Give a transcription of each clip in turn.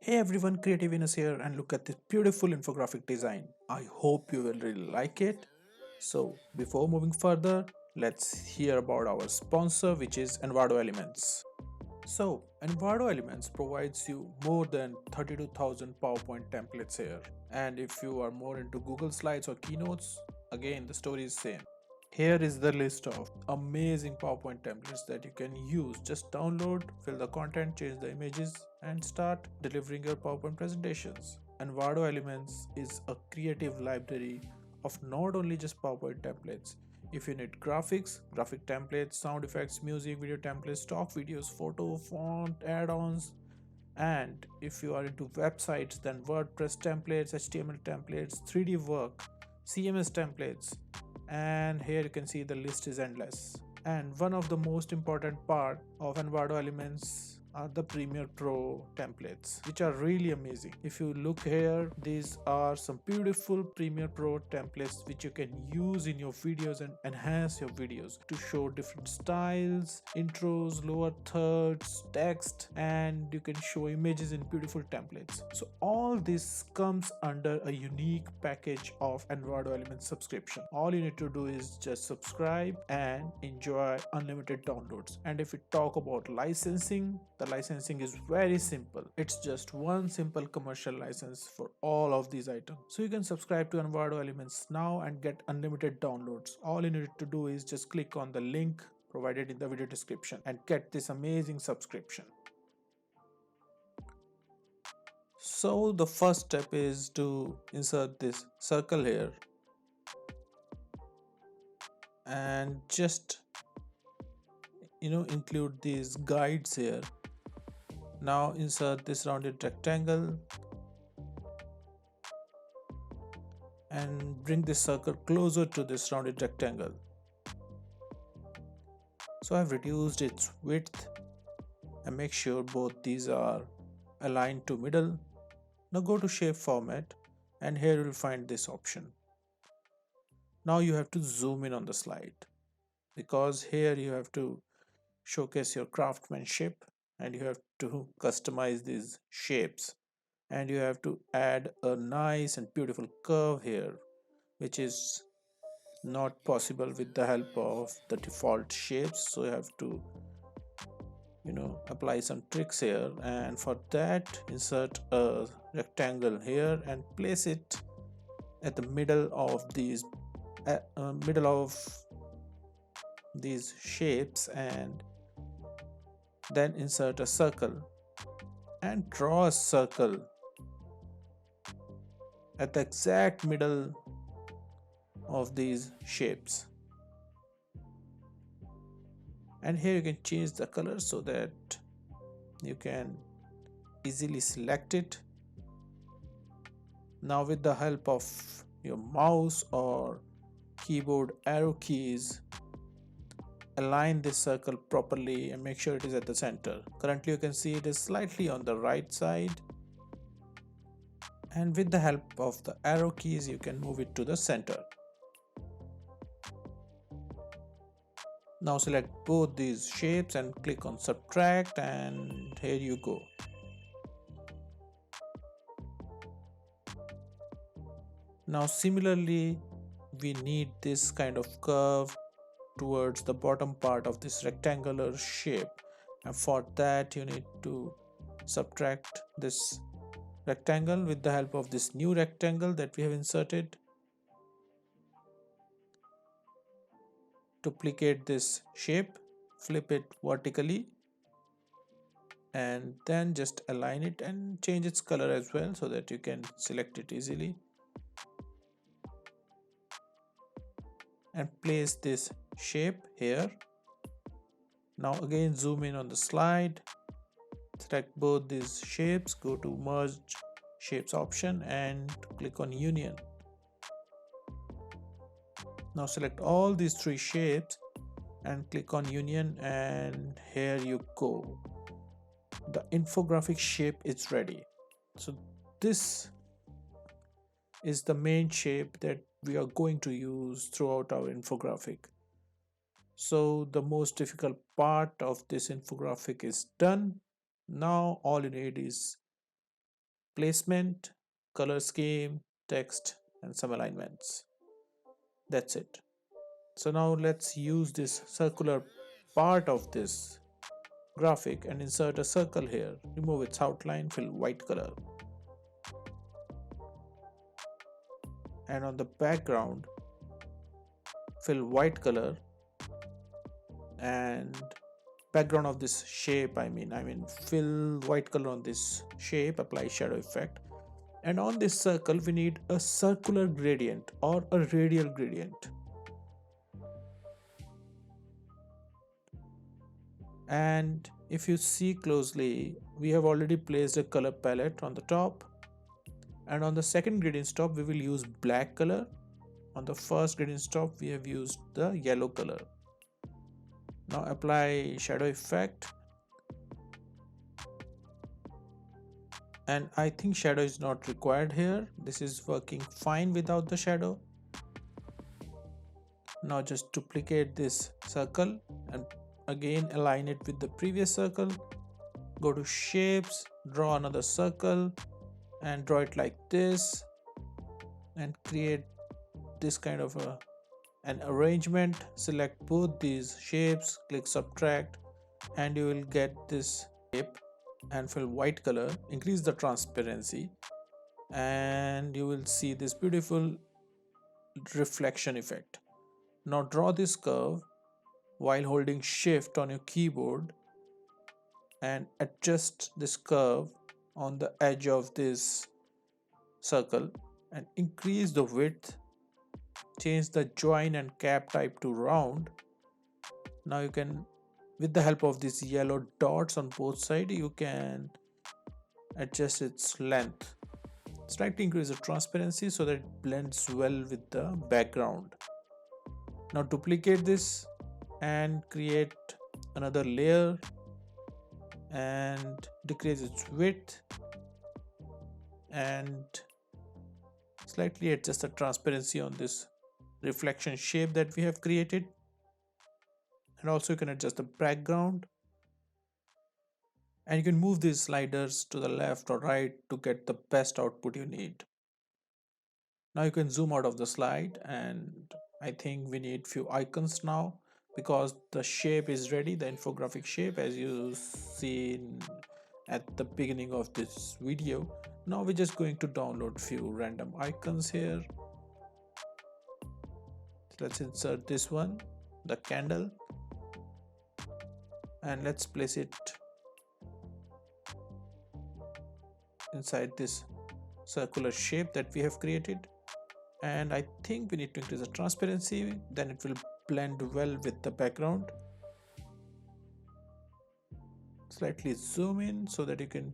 Hey everyone, Creative Venus here, and look at this beautiful infographic design. I hope you will really like it. So before moving further, let's hear about our sponsor, which is Envato Elements. So Envato Elements provides you more than 32,000 PowerPoint templates here. And if you are more into Google Slides or Keynotes, again the story is same. Here is the list of amazing PowerPoint templates that you can use. Just download, fill the content, change the images, and start delivering your PowerPoint presentations. Envato Elements is a creative library of not only just PowerPoint templates. If you need graphics, graphic templates, sound effects, music, video templates, stock videos, photo, font, add-ons, and if you are into websites, then WordPress templates, HTML templates, 3D work, CMS templates, and here you can see the list is endless. And one of the most important part of Envato Elements are the Premiere Pro templates, which are really amazing. If you look here, these are some beautiful Premiere Pro templates which you can use in your videos and enhance your videos to show different styles, intros, lower thirds, text, and you can show images in beautiful templates. So all this comes under a unique package of Envato Elements subscription. All you need to do is just subscribe and enjoy unlimited downloads. And if we talk about licensing, the licensing is very simple. It's just one simple commercial license for all of these items. So you can subscribe to Envato Elements now and get unlimited downloads. All you need to do is just click on the link provided in the video description and get this amazing subscription. So the first step is to insert this circle here and just include these guides here. Now insert this rounded rectangle and bring this circle closer to this rounded rectangle. So I've reduced its width and make sure both these are aligned to middle. Now go to shape format and here you'll find this option. Now you have to zoom in on the slide because here you have to showcase your craftsmanship and you have to customize these shapes, and you have to add a nice and beautiful curve here, which is not possible with the help of the default shapes. So you have to apply some tricks here, and for that insert a rectangle here and place it at the middle of these shapes, and then insert a circle and draw a circle at the exact middle of these shapes. And here you can change the color so that you can easily select it. Now with the help of your mouse or keyboard arrow keys, align this circle properly and make sure it is at the center. Currently you can see it is slightly on the right side, and with the help of the arrow keys you can move it to the center. Now select both these shapes and click on subtract, and here you go. Now similarly we need this kind of curve towards the bottom part of this rectangular shape, and for that you need to subtract this rectangle with the help of this new rectangle that we have inserted. Duplicate this shape, flip it vertically, and then just align it and change its color as well so that you can select it easily, and place this shape here. Now again zoom in on the slide, select both these shapes, go to merge shapes option and click on union. Now select all these three shapes and click on union, and here you go. The infographic shape is ready. So this is the main shape that we are going to use throughout our infographic. So the most difficult part of this infographic is done. Now all you need is placement, color scheme, text, and some alignments. That's it. So now let's use this circular part of this graphic and insert a circle here. Remove its outline, fill white color. And on the background, fill white color, and background of this shape, I mean fill white color on this shape, apply shadow effect. And on this circle we need a circular gradient or a radial gradient. And if you see closely, we have already placed a color palette on the top, and on the second gradient stop we will use black color. On the first gradient stop we have used the yellow color. Now apply shadow effect, and I think shadow is not required here. This is working fine without the shadow. Now just duplicate this circle and again align it with the previous circle. Go to shapes, draw another circle and draw it like this, and create this kind of an arrangement. Select both these shapes, click subtract, and you will get this shape, and fill white color, increase the transparency, and you will see this beautiful reflection effect. Now draw this curve while holding shift on your keyboard and adjust this curve on the edge of this circle and increase the width. Change the join and cap type to round. Now you can, with the help of these yellow dots on both sides, you can adjust its length. Slightly increase the transparency so that it blends well with the background. Now duplicate this and create another layer and decrease its width and slightly adjust the transparency on this reflection shape that we have created. And also you can adjust the background, and you can move these sliders to the left or right to get the best output you need. Now you can zoom out of the slide, and I think we need few icons now because the shape is ready, the infographic shape as you seen at the beginning of this video. Now we're just going to download few random icons here. Let's insert this one, the candle, and let's place it inside this circular shape that we have created. And I think we need to increase the transparency, then it will blend well with the background. Slightly zoom in so that you can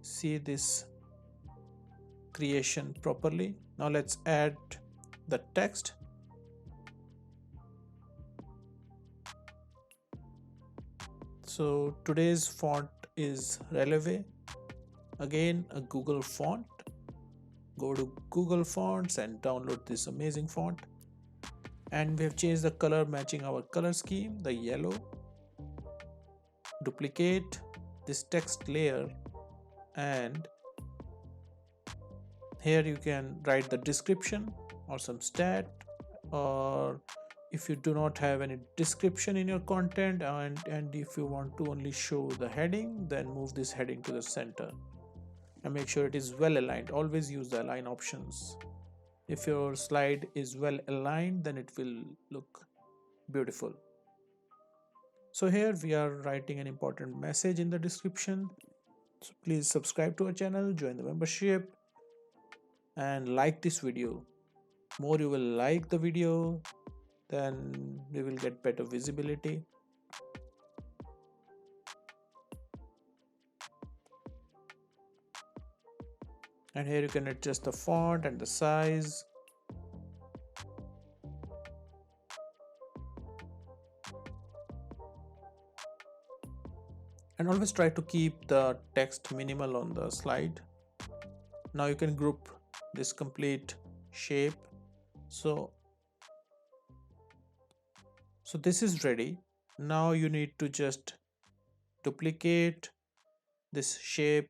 see this creation properly. Now let's add the text. So today's font is Releve, again a Google font. Go to Google Fonts and download this amazing font. And we have changed the color matching our color scheme, the yellow. Duplicate this text layer, and here you can write the description or some stat, or if you do not have any description in your content and if you want to only show the heading, then move this heading to the center and make sure it is well aligned. Always use the align options. If your slide is well aligned, then it will look beautiful. So here we are writing an important message in the description. So please subscribe to our channel, join the membership, and like this video. More you will like the video, then we will get better visibility. And here you can adjust the font and the size. And always try to keep the text minimal on the slide. Now you can group this complete shape. So this is ready. Now you need to just duplicate this shape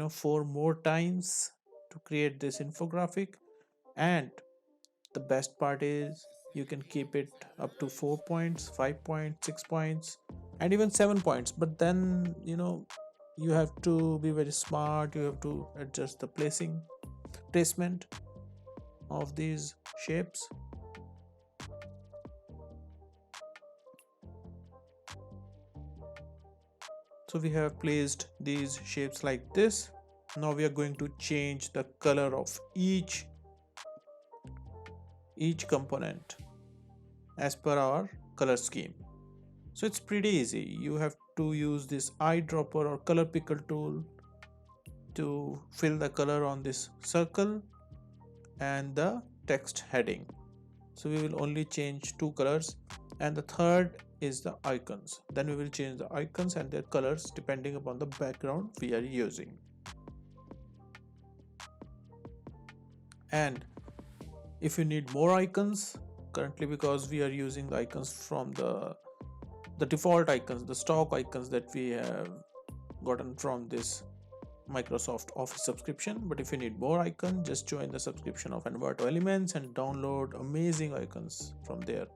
four more times to create this infographic. And the best part is you can keep it up to 4 points, 5 points, 6 points, and even 7 points. But then you have to be very smart. You have to adjust the placement of these shapes. So we have placed these shapes like this. Now we are going to change the color of each component as per our color scheme. So it's pretty easy. You have to use this eyedropper or color picker tool to fill the color on this circle and the text heading. So we will only change two colors, and the third is the icons. Then we will change the icons and their colors depending upon the background we are using. And if you need more icons, currently because we are using the icons from the default icons, the stock icons that we have gotten from this Microsoft Office subscription. But if you need more icons, just join the subscription of Envato Elements and download amazing icons from there.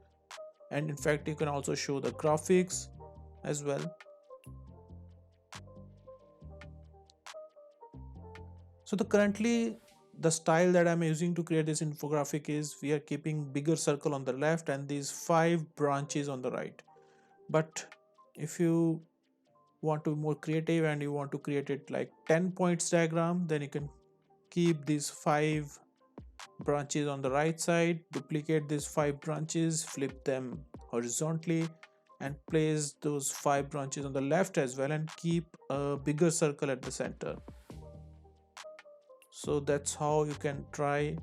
And in fact, you can also show the graphics as well. So currently the style that I'm using to create this infographic is we are keeping bigger circle on the left and these 5 branches on the right. But if you want to be more creative and you want to create it like 10 points diagram, then you can keep these 5 branches on the right side, duplicate these 5 branches, flip them horizontally, and place those 5 branches on the left as well, and keep a bigger circle at the center. So that's how you can try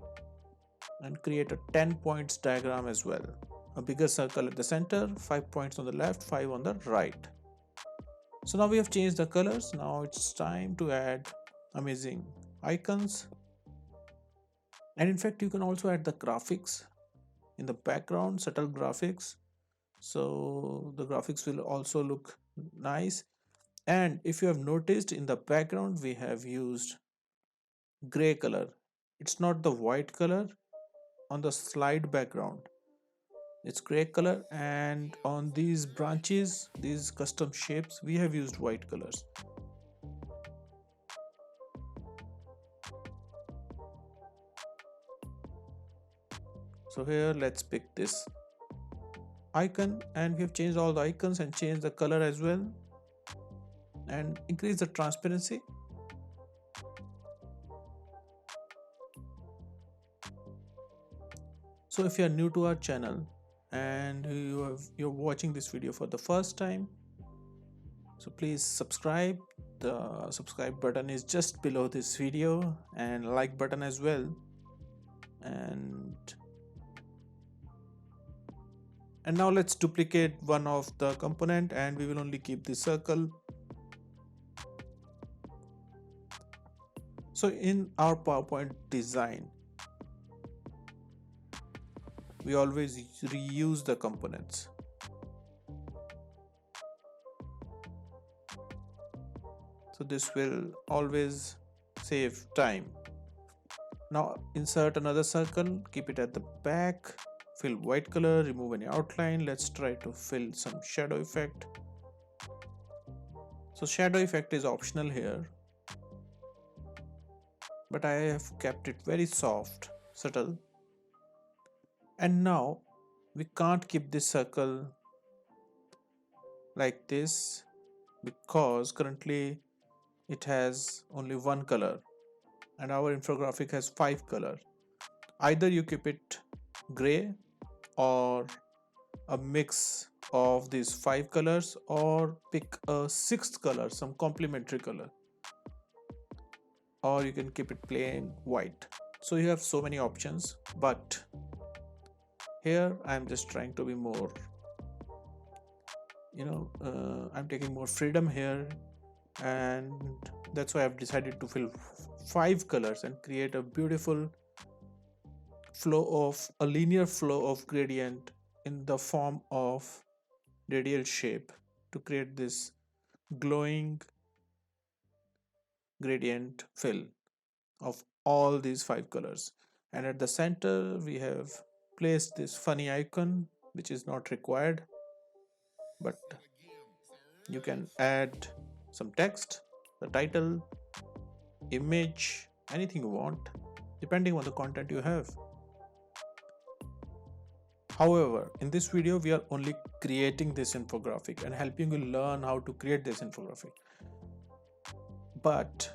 and create a 10 points diagram as well. A bigger circle at the center, 5 points on the left, 5 on the right. So now we have changed the colors. Now it's time to add amazing icons. And in fact, you can also add the graphics in the background, subtle graphics. So the graphics will also look nice. And if you have noticed, in the background we have used gray color. It's not the white color on the slide background. It's gray color, and on these branches, these custom shapes, we have used white colors. So here let's pick this icon, and we have changed all the icons and changed the color as well, and increase the transparency. So if you are new to our channel and you're watching this video for the first time, so please subscribe. The subscribe button is just below this video, and like button as well. And now let's duplicate one of the component, and we will only keep the circle. So in our PowerPoint design, we always reuse the components. So this will always save time. Now insert another circle, keep it at the back, fill white color, remove any outline. Let's try to fill some shadow effect. So shadow effect is optional here, but I have kept it very soft, subtle. And now we can't keep this circle like this because currently it has only one color and our infographic has 5 colors. Either you keep it gray or a mix of these 5 colors, or pick a 6th color, some complementary color, or you can keep it plain white. So you have so many options, but here I'm just trying to be more, I'm taking more freedom here, and that's why I've decided to fill 5 colors and create a beautiful a linear flow of gradient in the form of radial shape to create this glowing gradient fill of all these five colors, and at the center we have placed this funny icon which is not required, but you can add some text, the title, image, anything you want depending on the content you have. However, in this video we are only creating this infographic and helping you learn how to create this infographic, but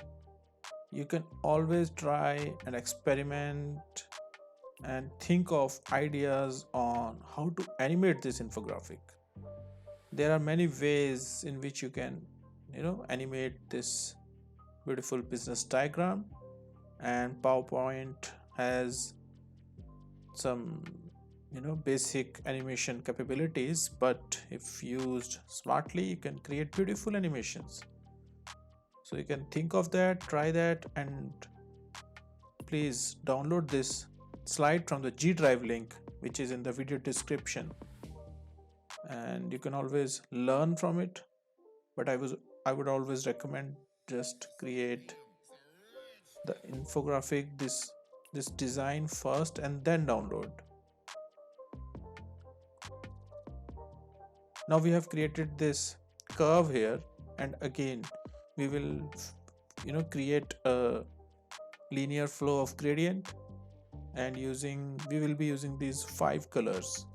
you can always try and experiment and think of ideas on how to animate this infographic. There are many ways in which you can animate this beautiful business diagram, and PowerPoint has some basic animation capabilities, but if used smartly you can create beautiful animations. So you can think of that, try that, and please download this slide from the G Drive link which is in the video description, and you can always learn from it. But I would always recommend just create the infographic, this design first and then download. Now we have created this curve here, and again we will create a linear flow of gradient, and we will be using these five colors.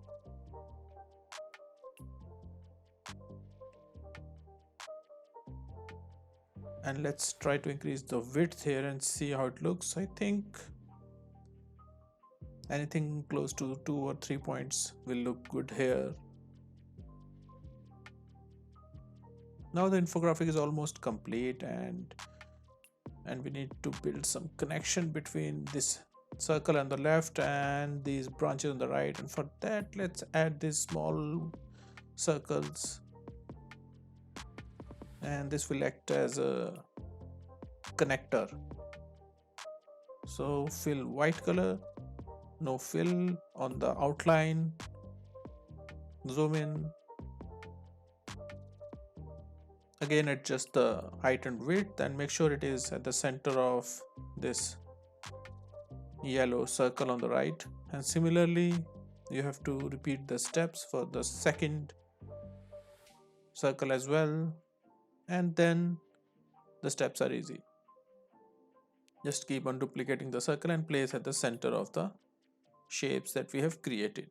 And let's try to increase the width here and see how it looks. I think anything close to 2 or 3 points will look good here. Now the infographic is almost complete, and we need to build some connection between this circle on the left and these branches on the right, and for that let's add these small circles, and this will act as a connector. So fill white color, no fill on the outline, zoom in, again adjust the height and width, and make sure it is at the center of this yellow circle on the right. And similarly you have to repeat the steps for the second circle as well, and then the steps are easy. Just keep on duplicating the circle and place at the center of the shapes that we have created.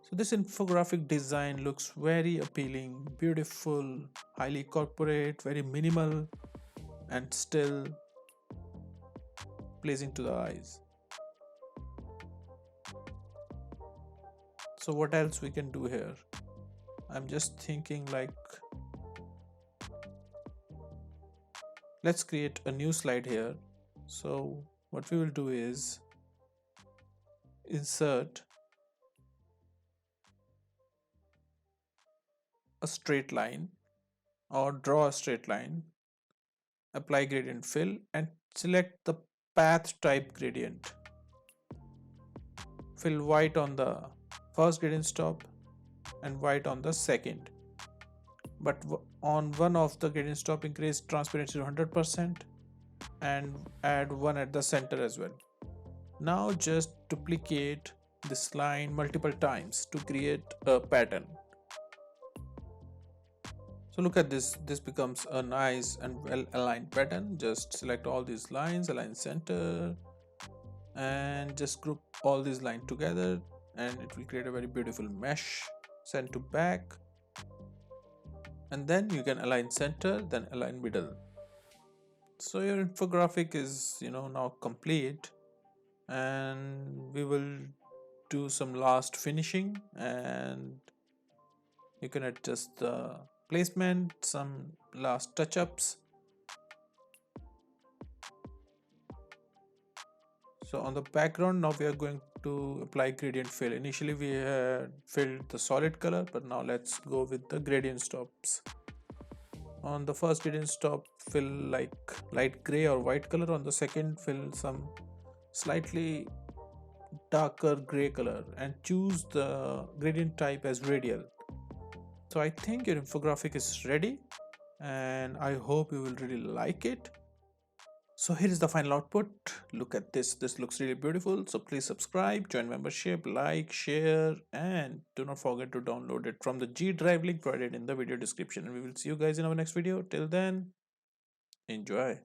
So this infographic design looks very appealing, beautiful, highly corporate, very minimal, and still pleasing to the eyes. So what else we can do here? I'm just thinking, like, let's create a new slide here. So what we will do is insert a straight line or draw a straight line, apply gradient fill, and select the path type gradient. Fill white on the first gradient stop and white on the second, but on one of the gradient stop increase transparency to 100% and add one at the center as well. Now just duplicate this line multiple times to create a pattern. So look at this, this becomes a nice and well aligned pattern. Just select all these lines, align center, and just group all these lines together, and it will create a very beautiful mesh, send to back, and then you can align center, then align middle. So your infographic is now complete, and we will do some last finishing, and you can adjust the placement, some last touch-ups. So on the background now we are going to apply gradient fill. Initially we had filled the solid color, but now let's go with the gradient stops. On the first gradient stop fill like light gray or white color, on the second fill some slightly darker gray color and choose the gradient type as radial. So I think your infographic is ready and I hope you will really like it. So here is the final output. Look at this. This looks really beautiful. So please subscribe, join membership, like, share, and do not forget to download it from the G Drive link provided in the video description. And we will see you guys in our next video. Till then, enjoy.